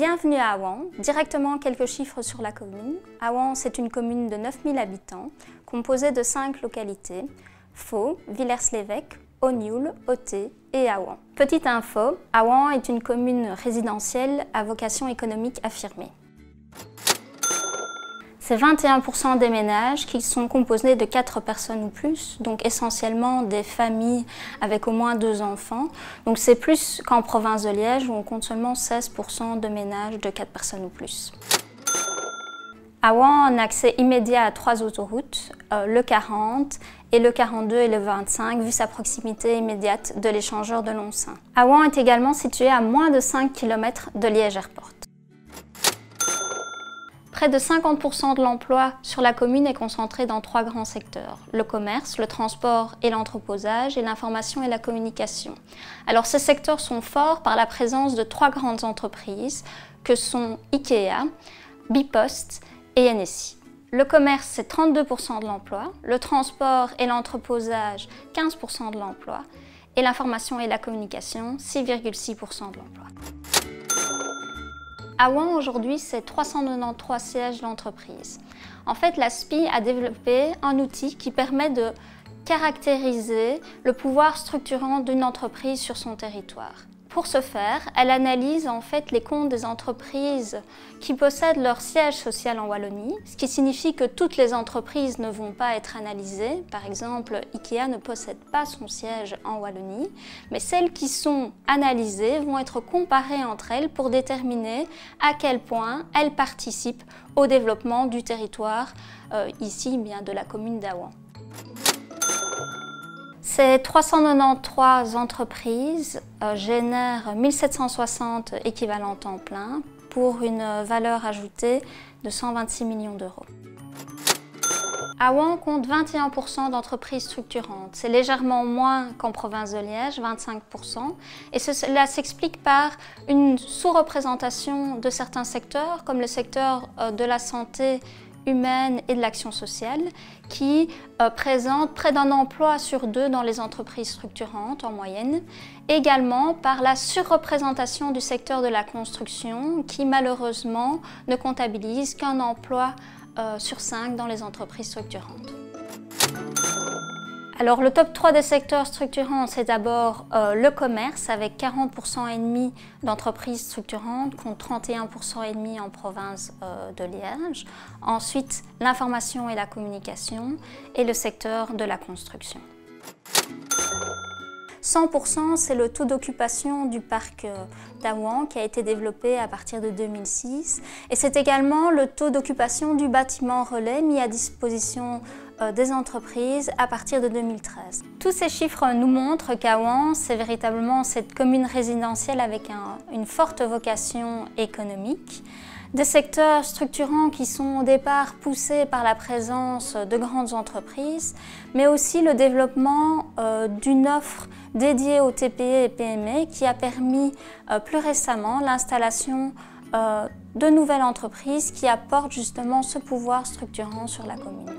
Bienvenue à Awan. Directement quelques chiffres sur la commune. Awan, c'est une commune de 9000 habitants, composée de 5 localités: Faux, Villers-l'Évêque, Augnoul, Auté et Awan. Petite info, Awan est une commune résidentielle à vocation économique affirmée. C'est 21% des ménages qui sont composés de 4 personnes ou plus, donc essentiellement des familles avec au moins 2 enfants. Donc c'est plus qu'en province de Liège où on compte seulement 16% de ménages de 4 personnes ou plus. Awan a un accès immédiat à 3 autoroutes, le 40 et le 42 et le 25, vu sa proximité immédiate de l'échangeur de Longsin. Awan est également situé à moins de 5 km de Liège Airport. Près de 50% de l'emploi sur la commune est concentré dans 3 grands secteurs: le commerce, le transport et l'entreposage, et l'information et la communication. Alors ces secteurs sont forts par la présence de 3 grandes entreprises que sont Ikea, Bipost et NSI. Le commerce, c'est 32% de l'emploi, le transport et l'entreposage, 15% de l'emploi, et l'information et la communication, 6,6% de l'emploi. Awan, aujourd'hui, c'est 393 sièges d'entreprise. En fait, la SPI a développé un outil qui permet de caractériser le pouvoir structurant d'une entreprise sur son territoire. Pour ce faire, elle analyse en fait les comptes des entreprises qui possèdent leur siège social en Wallonie, ce qui signifie que toutes les entreprises ne vont pas être analysées. Par exemple, Ikea ne possède pas son siège en Wallonie, mais celles qui sont analysées vont être comparées entre elles pour déterminer à quel point elles participent au développement du territoire, ici bien de la commune d'Awan. Ces 393 entreprises génèrent 1760 équivalents temps plein pour une valeur ajoutée de 126 millions d'euros. Awan compte 21% d'entreprises structurantes. C'est légèrement moins qu'en province de Liège, 25%. Et cela s'explique par une sous-représentation de certains secteurs, comme le secteur de la santé humaine et de l'action sociale, qui présente près d'un emploi sur 2 dans les entreprises structurantes en moyenne. Également par la surreprésentation du secteur de la construction, qui malheureusement ne comptabilise qu'un emploi sur 5 dans les entreprises structurantes. Alors le top 3 des secteurs structurants, c'est d'abord le commerce avec 40,5% d'entreprises structurantes contre 31,5% en province de Liège. Ensuite, l'information et la communication et le secteur de la construction. 100%, c'est le taux d'occupation du parc d'Awan qui a été développé à partir de 2006. Et c'est également le taux d'occupation du bâtiment relais mis à disposition des entreprises à partir de 2013. Tous ces chiffres nous montrent qu'Awan, c'est véritablement cette commune résidentielle avec une forte vocation économique. Des secteurs structurants qui sont au départ poussés par la présence de grandes entreprises, mais aussi le développement d'une offre dédiée aux TPE et PME qui a permis plus récemment l'installation de nouvelles entreprises qui apportent justement ce pouvoir structurant sur la commune.